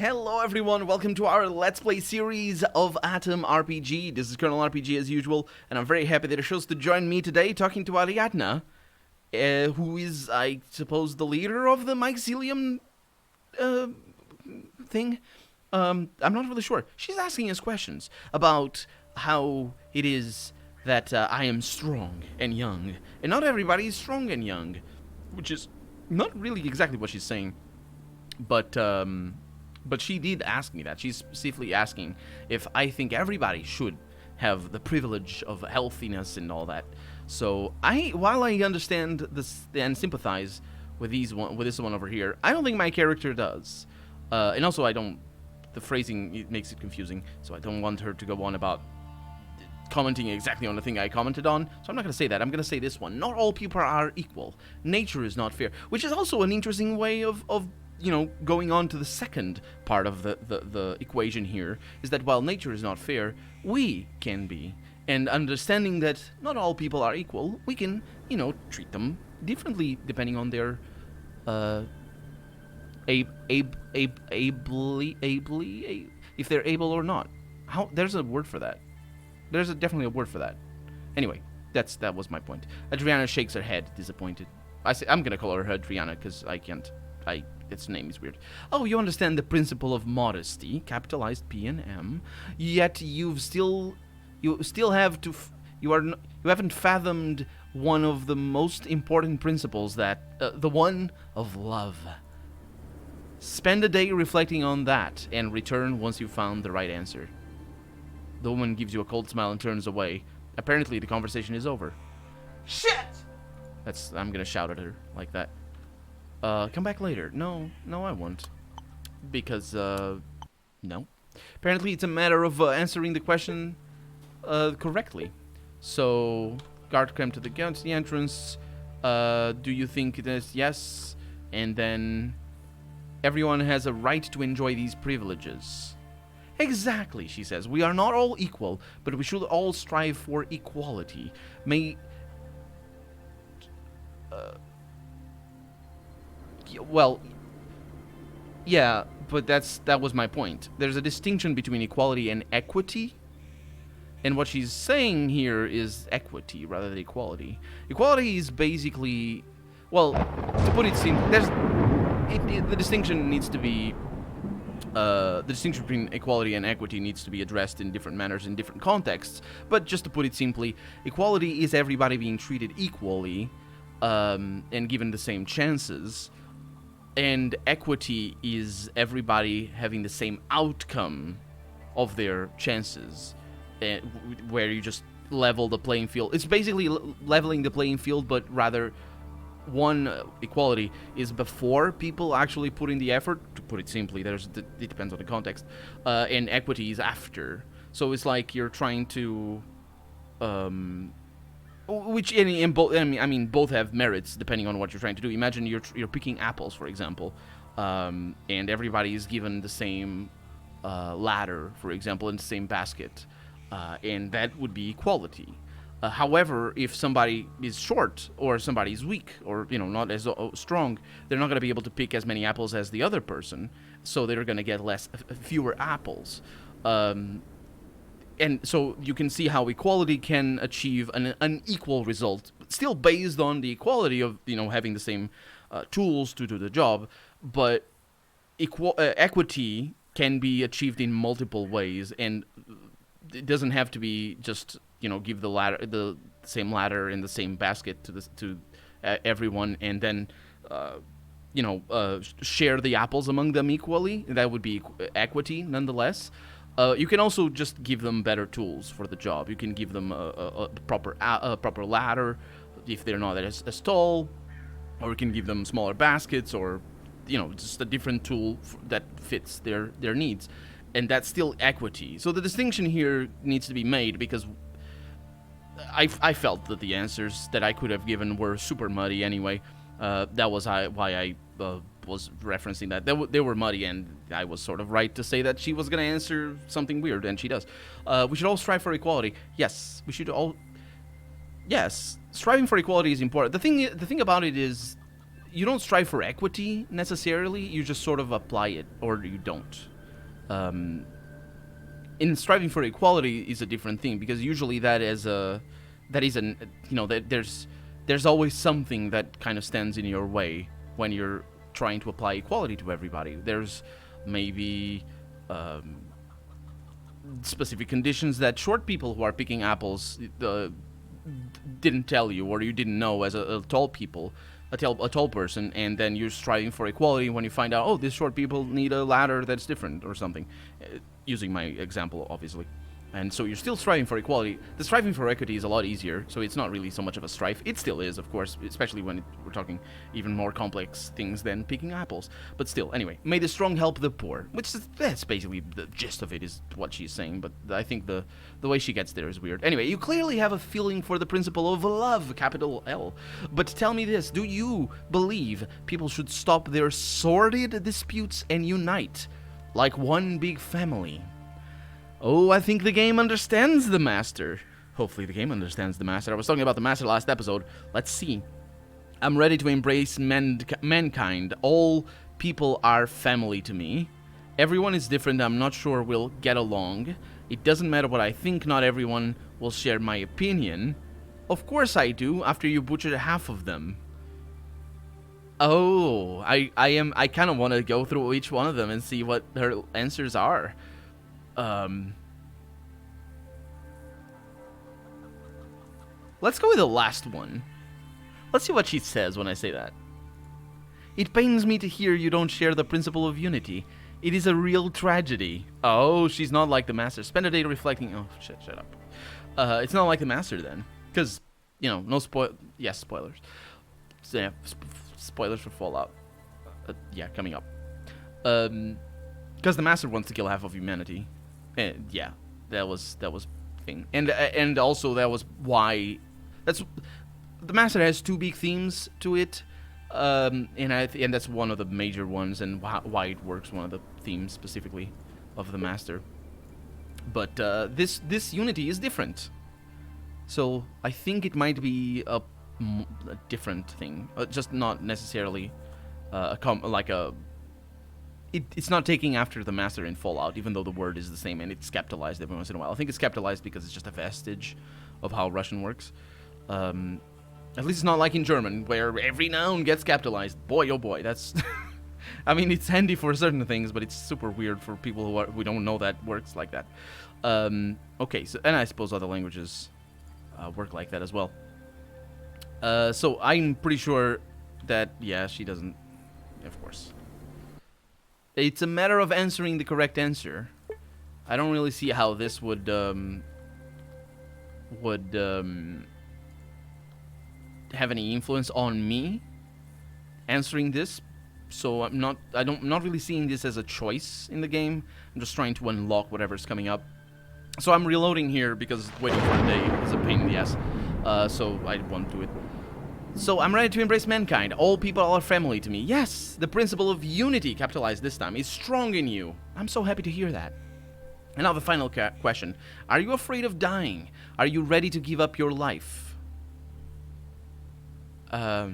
Hello everyone, welcome to our Let's Play series of A.T.O.M RPG. This is Colonel RPG as usual, and I'm very happy that it chose to join me today talking to Ariadna, who is, I suppose, the leader of the mycelium thing. I'm not really sure. She's asking us questions about how it is that I am strong and young, and not everybody is strong and young, which is not really exactly what she's saying, but she did ask me that. She's specifically asking if I think everybody should have the privilege of healthiness and all that. So while I understand this and sympathize with this one over here, I don't think my character does. And also the phrasing, it makes it confusing, so I don't want her to go on about commenting exactly on the thing I commented on. So I'm not going to say that. I'm going to say this one. Not all people are equal. Nature is not fair, which is also an interesting way of going on to the second part of the equation here, is that while nature is not fair, we can be. And understanding that not all people are equal, we can, treat them differently depending on their, if they're able or not. There's a word for that. There's definitely a word for that. Anyway, that was my point. Adriana shakes her head, disappointed. I'm gonna call her Adriana because I can't. Its name is weird. Oh, you understand the principle of modesty, capitalized P and M, yet you still haven't fathomed one of the most important principles, that the one of love. Spend a day reflecting on that and return once you've found the right answer. The woman gives you a cold smile and turns away. Apparently the conversation is over. Shit! I'm gonna shout at her like that. Come back later. No, I won't. Because, no. Apparently it's a matter of answering the question correctly. So, guard came to the entrance. Do you think it is? Yes. And then, everyone has a right to enjoy these privileges. Exactly, she says. We are not all equal, but we should all strive for equality. Well, yeah, but that was my point. There's a distinction between equality and equity, and what she's saying here is equity rather than equality. Equality is basically, well, to put it simply, the distinction needs to be, the distinction between equality and equity needs to be addressed in different manners in different contexts. But just to put it simply, equality is everybody being treated equally, and given the same chances. And equity is everybody having the same outcome of their chances, where you just level the playing field. It's basically leveling the playing field, but rather one equality is before people actually put in the effort. To put it simply, it depends on the context, and equity is after. So it's like you're trying to, which both have merits depending on what you're trying to do. Imagine you're picking apples, for example, and everybody is given the same ladder, for example, in the same basket, and that would be equality. However, if somebody is short or somebody is weak or not as strong, they're not going to be able to pick as many apples as the other person, so they're going to get fewer apples. And so you can see how equality can achieve an unequal result, still based on the equality of having the same tools to do the job. But equity can be achieved in multiple ways, and it doesn't have to be just give the same ladder in the same basket to everyone, and then share the apples among them equally. That would be equity, nonetheless. You can also just give them better tools for the job. You can give them a proper ladder if they're not as tall, or you can give them smaller baskets, or just a different tool that fits their needs, and that's still equity. So the distinction here needs to be made, because I felt that the answers that I could have given were super muddy anyway. That was why I was referencing that. They were muddy, and I was sort of right to say that she was going to answer something weird, and she does. We should all strive for equality. Yes, we should all. Yes, striving for equality is important. The thing about it is, you don't strive for equity necessarily. You just sort of apply it, or you don't. Um, in striving for equality is a different thing, because usually that is an, that there's always something that kind of stands in your way when you're trying to apply equality to everybody. There's maybe specific conditions that short people who are picking apples didn't tell you, or you didn't know as a tall person, and then you're striving for equality when you find out, oh, these short people need a ladder that's different or something, using my example, obviously. And so you're still striving for equality. The striving for equity is a lot easier, so it's not really so much of a strife. It still is, of course, especially when we're talking even more complex things than picking apples. But still, anyway, may the strong help the poor, that's basically the gist of it, is what she's saying. But I think the way she gets there is weird. Anyway, you clearly have a feeling for the principle of love, capital L. But tell me this, do you believe people should stop their sordid disputes and unite like one big family? Oh, I think the game understands the Master. Hopefully the game understands the Master. I was talking about the Master last episode. Let's see. I'm ready to embrace mankind. All people are family to me. Everyone is different. I'm not sure we'll get along. It doesn't matter what I think. Not everyone will share my opinion. Of course I do, after you butchered half of them. Oh, I kind of want to go through each one of them and see what her answers are. Let's go with the last one. Let's see what she says when I say that. It pains me to hear you don't share the principle of unity. It is a real tragedy. Oh, she's not like the Master. Spend a day reflecting. Oh, shut up. It's not like the Master then. Because, no yes, spoilers. So, yeah, spoilers for Fallout. Yeah, coming up. Because the Master wants to kill half of humanity. And yeah, that was thing, and also that was why. The Master has two big themes to it, and that's one of the major ones, and why it works. One of the themes specifically of the Master. But this unity is different, so I think it might be a different thing, just not necessarily It's not taking after the Master in Fallout, even though the word is the same, and it's capitalized every once in a while. I think it's capitalized because it's just a vestige of how Russian works. At least it's not like in German, where every noun gets capitalized. Boy, oh boy, that's... I mean, it's handy for certain things, but it's super weird for people who don't know that works like that. Okay, so, and I suppose other languages work like that as well. So I'm pretty sure that, yeah, she doesn't... Of course. It's a matter of answering the correct answer. I don't really see how this would have any influence on me answering this. So I'm not really seeing this as a choice in the game. I'm just trying to unlock whatever's coming up. So I'm reloading here because waiting for a day is a pain in the ass. So I won't do it. So I'm ready to embrace mankind. All people are family to me. Yes, the principle of unity, capitalized this time, is strong in you. I'm so happy to hear that. And now the final question. Are you afraid of dying? Are you ready to give up your life? I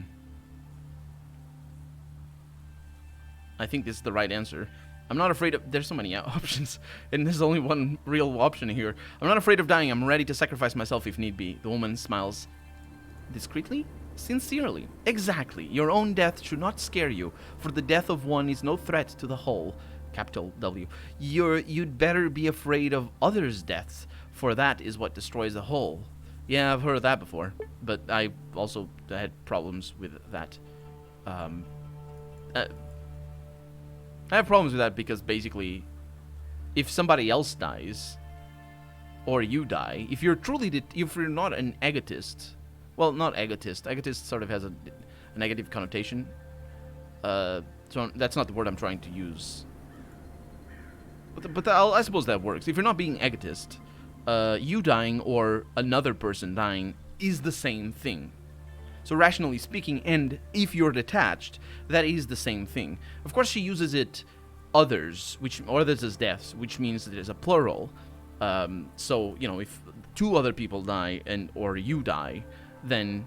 think this is the right answer. I'm not afraid of... There's so many options, and there's only one real option here. I'm not afraid of dying. I'm ready to sacrifice myself if need be. The woman smiles discreetly. Sincerely. Exactly. Your own death should not scare you, for the death of one is no threat to the whole. Capital W. You'd better be afraid of others' deaths, for that is what destroys the whole. Yeah, I've heard of that before, but I also had problems with that. I have problems with that because basically, if somebody else dies, or you die, if you're not an egotist... Well, not egotist. Egotist sort of has a negative connotation. So that's not the word I'm trying to use. But I suppose that works. If you're not being egotist, you dying or another person dying is the same thing. So rationally speaking, and if you're detached, that is the same thing. Of course, she uses it others as deaths, which means that there's a plural. So, if two other people die or you die, then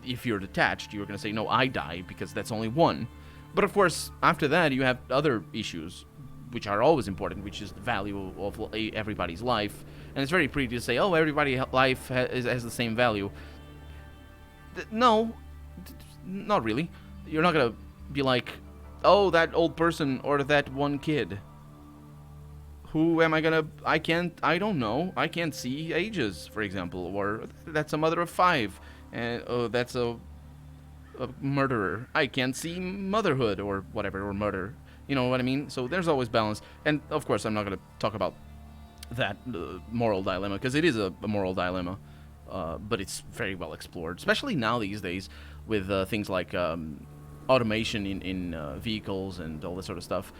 if you're detached, you're going to say, no, I die, because that's only one. But of course, after that, you have other issues. which are always important, which is the value of everybody's life. And it's very pretty to say, oh, everybody's life has the same value. No, not really. You're not gonna be like, oh, that old person or that one kid. Who am I gonna... I don't know. I can't see ages, for example. Or that's a mother of 5. And, oh, that's a murderer. I can't see motherhood or whatever, or murder. You know what I mean? So there's always balance. And, of course, I'm not gonna talk about that moral dilemma, because it is a moral dilemma. But it's very well explored, especially now these days with things like automation in vehicles and all this sort of stuff.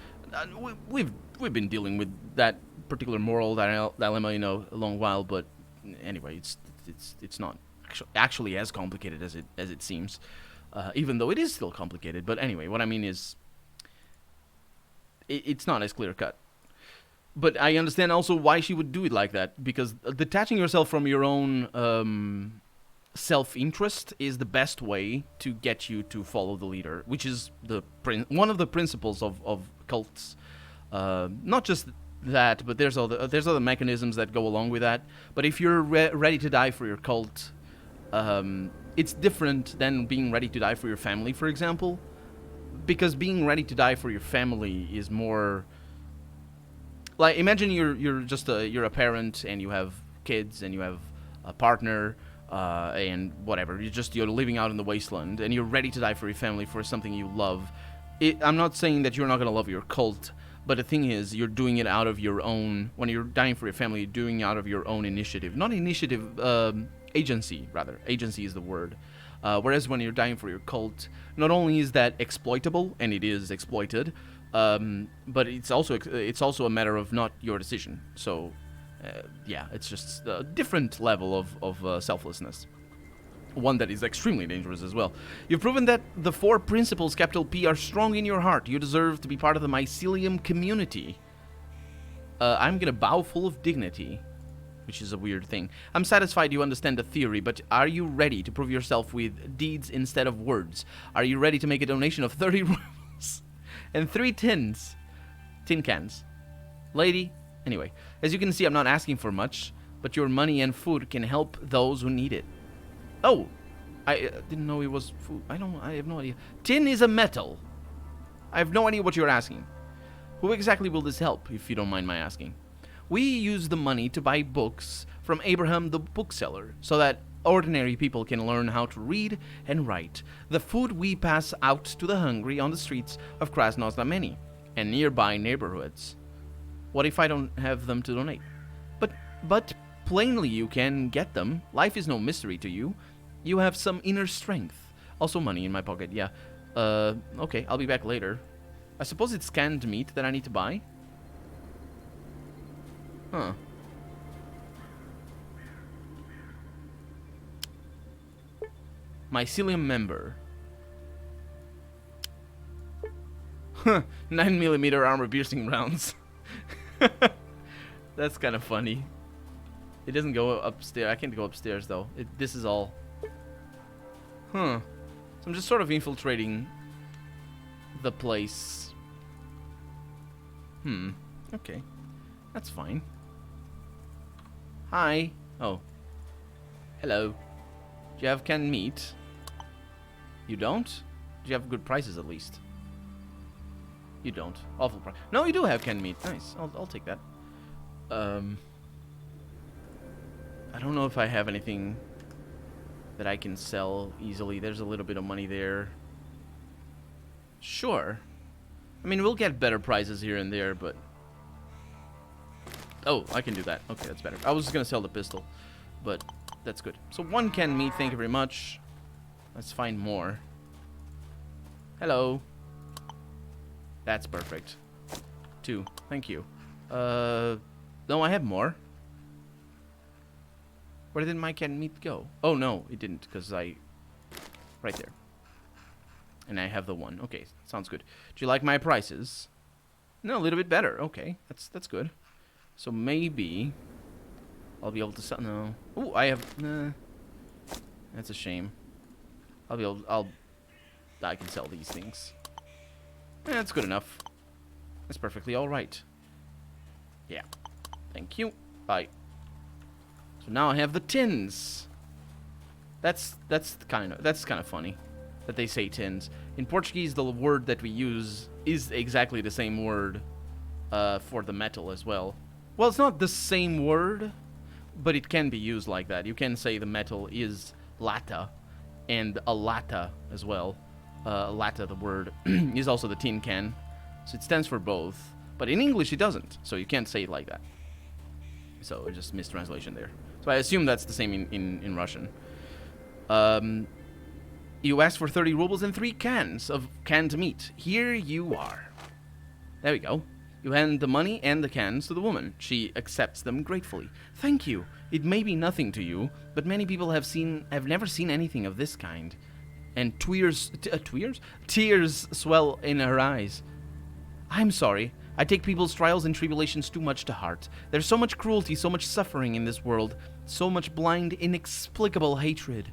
We've been dealing with that particular moral dilemma, a long while. But anyway, it's not actually as complicated as it seems, even though it is still complicated. But anyway, what I mean is, it's not as clear cut. But I understand also why she would do it like that, because detaching yourself from your own self-interest is the best way to get you to follow the leader, which is one of the principles of cults. Not just that, but there's other mechanisms that go along with that. But if you're ready to die for your cult, it's different than being ready to die for your family, for example. Because being ready to die for your family is more... Like, imagine you're a parent and you have kids and you have a partner and whatever. You're living out in the wasteland and you're ready to die for your family, for something you love. I'm not saying that you're not gonna love your cult, but the thing is, you're doing it out of your own. When you're dying for your family, you're doing it out of your own initiative, not initiative, agency rather. Agency is the word. Whereas when you're dying for your cult, not only is that exploitable, and it is exploited. But it's also a matter of not your decision. So, yeah, it's just a different level of selflessness. One that is extremely dangerous as well. You've proven that the 4 principles, capital P, are strong in your heart. You deserve to be part of the mycelium community. I'm gonna bow full of dignity, which is a weird thing. I'm satisfied you understand the theory, but are you ready to prove yourself with deeds instead of words? Are you ready to make a donation of 30 rubles? And 3 tin cans. Lady, anyway, as you can see, I'm not asking for much, but your money and food can help those who need it. Oh, I didn't know it was food. I have no idea. Tin is a metal. I have no idea what you're asking. Who exactly will this help, if you don't mind my asking? We use the money to buy books from Abraham the bookseller, so that ordinary people can learn how to read and write. The food we pass out to the hungry on the streets of Krasnoznameni and nearby neighborhoods. What if I don't have them to donate? But plainly you can get them. Life is no mystery to you. You have some inner strength. Also money in my pocket, yeah. Okay, I'll be back later. I suppose it's canned meat that I need to buy? Huh. Mycelium member. 9mm armor-piercing rounds. That's kind of funny. It doesn't go upstairs. I can't go upstairs, though. This is all... Huh. So I'm just sort of infiltrating the place. Okay. That's fine. Hi. Oh. Hello. Do you have canned meat? You don't? Do you have good prices, at least? You don't. Awful price. No, you do have canned meat. Nice. I'll take that. I don't know if I have anything that I can sell easily. There's a little bit of money there. Sure. I mean, we'll get better prices here and there, but... Oh, I can do that. Okay, that's better. I was just gonna sell the pistol, but that's good. So 1 canned meat, thank you very much. Let's find more. Hello. That's perfect. 2, thank you. No, I have more. Where did my canned meat go? Oh, no, it didn't, because right there. And I have the 1. Okay, sounds good. Do you like my prices? No, a little bit better. Okay, that's good. So maybe I'll be able to sell... No. Ooh, I have... Nah. That's a shame. I'll be able... I can sell these things. That's good enough. That's perfectly alright. Yeah. Thank you. Bye. So now I have the tins. That's kind of funny that they say tins. In Portuguese, the word that we use is exactly the same word for the metal as well. Well, it's not the same word, but it can be used like that. You can say the metal is lata, and a lata as well. Lata, the word, is also the tin can, so it stands for both. But in English, it doesn't, so you can't say it like that. So just mistranslation there. So I assume that's the same in Russian. You asked for 30 rubles and 3 cans of canned meat. Here you are. There we go. You hand the money and the cans to the woman. She accepts them gratefully. Thank you. It may be nothing to you, but many people have never seen anything of this kind. And tears swell in her eyes. I'm sorry. I take people's trials and tribulations too much to heart. There's so much cruelty, so much suffering in this world, so much blind, inexplicable hatred.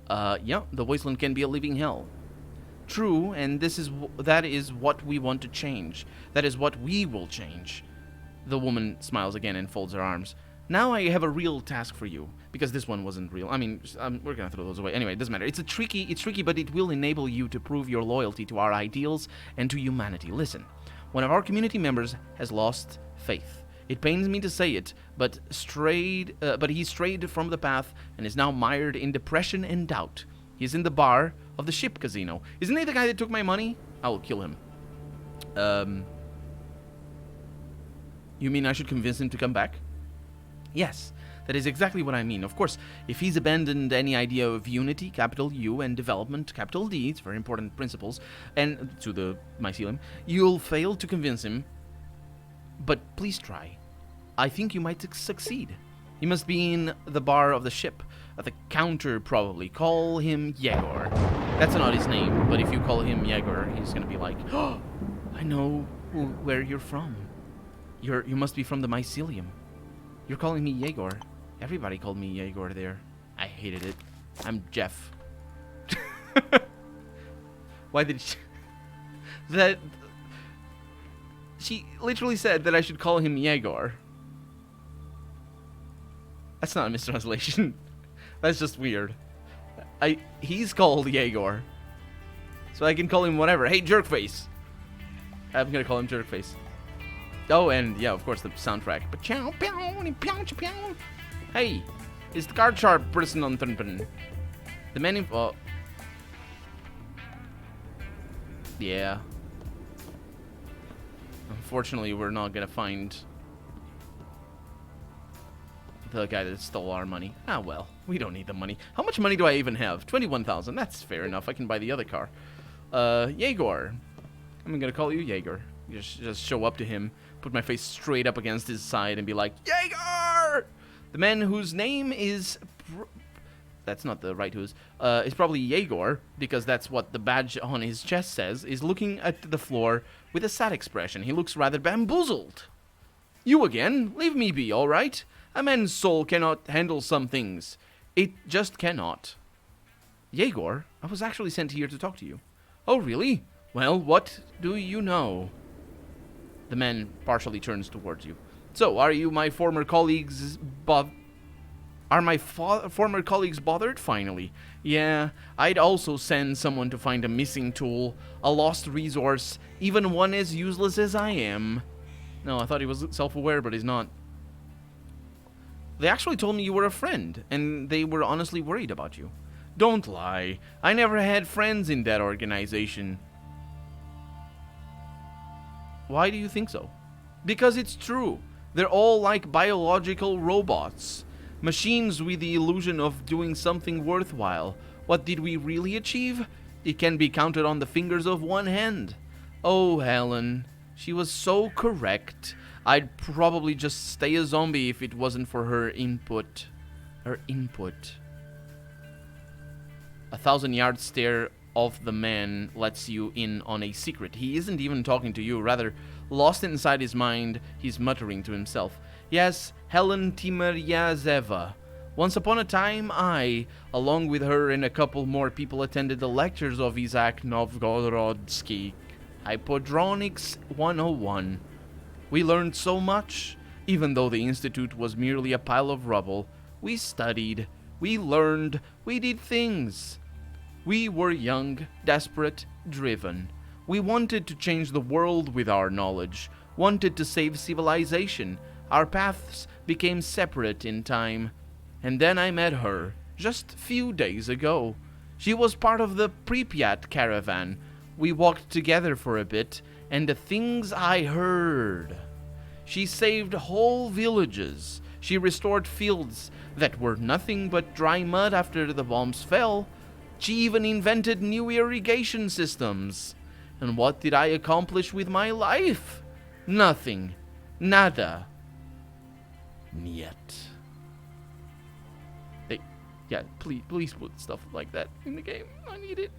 Yeah, the wasteland can be a living hell. True, and that is what we want to change. That is what we will change. The woman smiles again and folds her arms. Now I have a real task for you, because this one wasn't real. I mean, we're gonna throw those away. Anyway, it doesn't matter. It's tricky, but it will enable you to prove your loyalty to our ideals and to humanity. Listen, one of our community members has lost faith. It pains me to say it, but he strayed from the path and is now mired in depression and doubt. He's in the bar of the ship casino. Isn't he the guy that took my money? I will kill him. You mean I should convince him to come back? Yes, that is exactly what I mean. Of course, if he's abandoned any idea of unity, capital U, and development, capital D, it's very important principles, and to the mycelium, you'll fail to convince him. But please try. I think you might succeed. He must be in the bar of the ship, at the counter probably. Call him Yegor. That's not his name, but if you call him Yegor, he's gonna be like, oh, I know where you're from. You must be from the mycelium. You're calling me Yegor. Everybody called me Yegor there. I hated it. I'm Jeff. Why did she... She literally said that I should call him Yegor. That's not a mistranslation. That's just weird. He's called Yegor. So I can call him whatever. Hey, Jerkface. I'm gonna call him Jerkface. Oh, and yeah, of course, the soundtrack. Hey, is the card sharp person on the menu? Oh. Yeah. Unfortunately, we're not gonna find the guy that stole our money. Ah, well, we don't need the money. How much money do I even have? 21,000. That's fair enough. I can buy the other car. Yegor. I'm gonna call you Yegor. Just show up to him, put my face straight up against his side, and be like, Yegor! The man whose name is... That's not the right who's. It's probably Yegor, because that's what the badge on his chest says, is looking at the floor with a sad expression. He looks rather bamboozled. You again? Leave me be, all right? A man's soul cannot handle some things. It just cannot. Yegor, I was actually sent here to talk to you. Oh, really? Well, what do you know? The man partially turns towards you. So, are my former colleagues bothered? Finally? Yeah, I'd also send someone to find a missing tool, a lost resource, even one as useless as I am. No, I thought he was self-aware, but he's not. They actually told me you were a friend, and they were honestly worried about you. Don't lie. I never had friends in that organization. Why do you think so? Because it's true. They're all like biological robots. Machines with the illusion of doing something worthwhile. What did we really achieve? It can be counted on the fingers of one hand. Oh, Helen. She was so correct. I'd probably just stay a zombie if it wasn't for her input. Her input. 1,000-yard stare of the man lets you in on a secret. He isn't even talking to you. Rather, lost inside his mind, he's muttering to himself. Yes, Helen Timiryazeva. Once upon a time, I, along with her and a couple more people, attended the lectures of Isaac Novgorodsky. Hypodronics 101. We learned so much, even though the Institute was merely a pile of rubble. We studied, we learned, we did things. We were young, desperate, driven. We wanted to change the world with our knowledge, wanted to save civilization. Our paths became separate in time. And then I met her, just a few days ago. She was part of the Pripyat caravan. We walked together for a bit, and the things I heard. She saved whole villages. She restored fields that were nothing but dry mud after the bombs fell. She even invented new irrigation systems. And what did I accomplish with my life? Nothing. Nada. Niet. Hey, yeah, please put stuff like that in the game. I need it.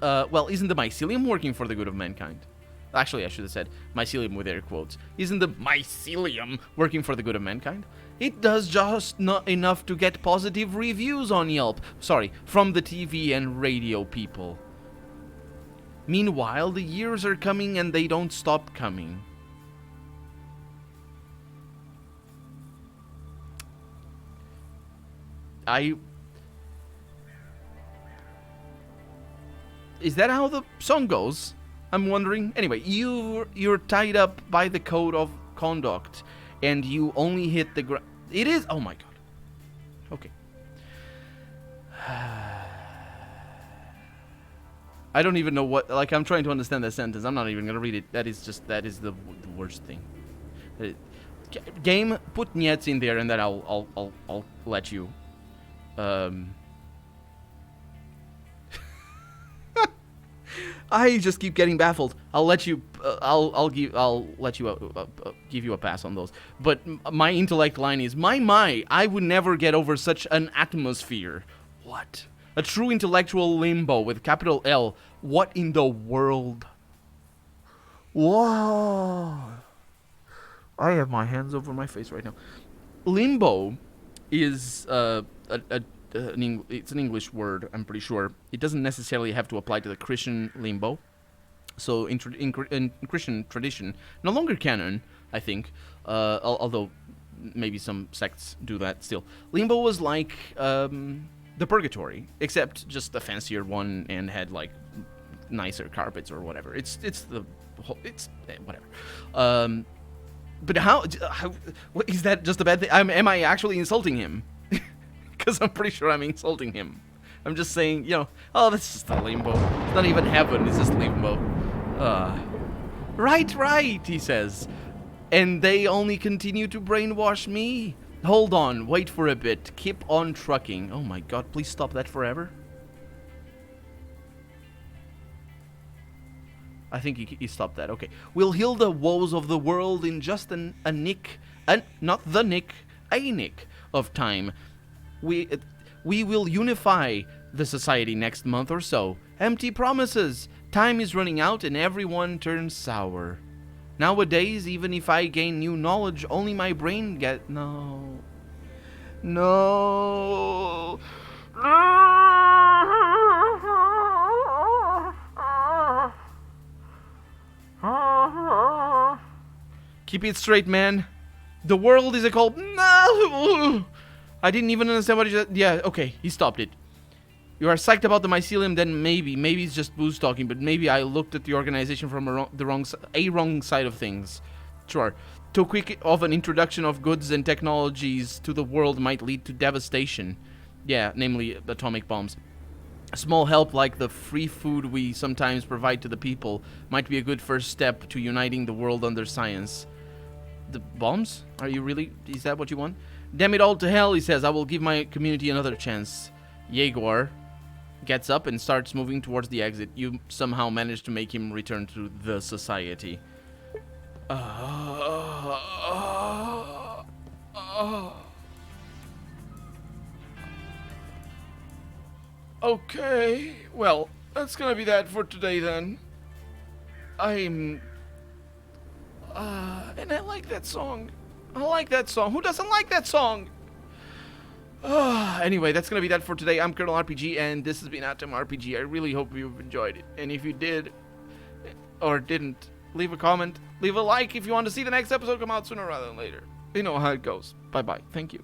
Well, isn't the mycelium working for the good of mankind? Actually, I should have said mycelium with air quotes. Isn't the mycelium working for the good of mankind? It does just not enough to get positive reviews on Yelp. Sorry, from the TV and radio people. Meanwhile, the years are coming and they don't stop coming. Is that how the song goes? I'm wondering. Anyway, you're tied up by the code of conduct, and you only hit the ground. It is. Oh my god. Okay. I don't even know what. Like, I'm trying to understand that sentence. I'm not even gonna read it. That is the worst thing. Game, put Niets in there, and then I'll let you. I just keep getting baffled. I'll let you. I'll let you give you a pass on those. But my intellect line is my. I would never get over such an atmosphere. What? A true intellectual limbo with capital L. What in the world? Whoa! I have my hands over my face right now. Limbo is it's an English word, I'm pretty sure. It doesn't necessarily have to apply to the Christian limbo. So in Christian tradition, no longer canon, I think, although maybe some sects do that still. Limbo was like the purgatory, except just a fancier one and had like nicer carpets or whatever. It's whatever. But how what, is that just a bad thing? Am I actually insulting him? Because I'm pretty sure I'm insulting him. I'm just saying, oh, that's just a limbo. It's not even heaven, it's just limbo. Right, he says. And they only continue to brainwash me. Hold on, wait for a bit. Keep on trucking. Oh my god, please stop that forever. I think he stopped that. Okay. We'll heal the woes of the world in just a nick of time. We will unify the society next month or so. Empty promises. Time is running out and everyone turns sour. Nowadays, even if I gain new knowledge, only my brain No. Keep it straight, man. The world is a cold. No! I didn't even understand what he said. Yeah, okay, he stopped it. You are psyched about the mycelium, then maybe it's just booze talking, but maybe I looked at the organization from the wrong side of things. Sure. Too quick of an introduction of goods and technologies to the world might lead to devastation. Yeah, namely atomic bombs. A small help like the free food we sometimes provide to the people might be a good first step to uniting the world under science. The bombs? Are you really? Is that what you want? Damn it all to hell, he says. I will give my community another chance. Yegor gets up and starts moving towards the exit. You somehow manage to make him return to the society. Okay, well, that's gonna be that for today then. And I like that song. Who doesn't like that song? Anyway, that's gonna be that for today. I'm Colonel RPG, and this has been A.T.O.M. RPG. I really hope you've enjoyed it. And if you did, or didn't, leave a comment. Leave a like if you want to see the next episode come out sooner rather than later. You know how it goes. Bye-bye. Thank you.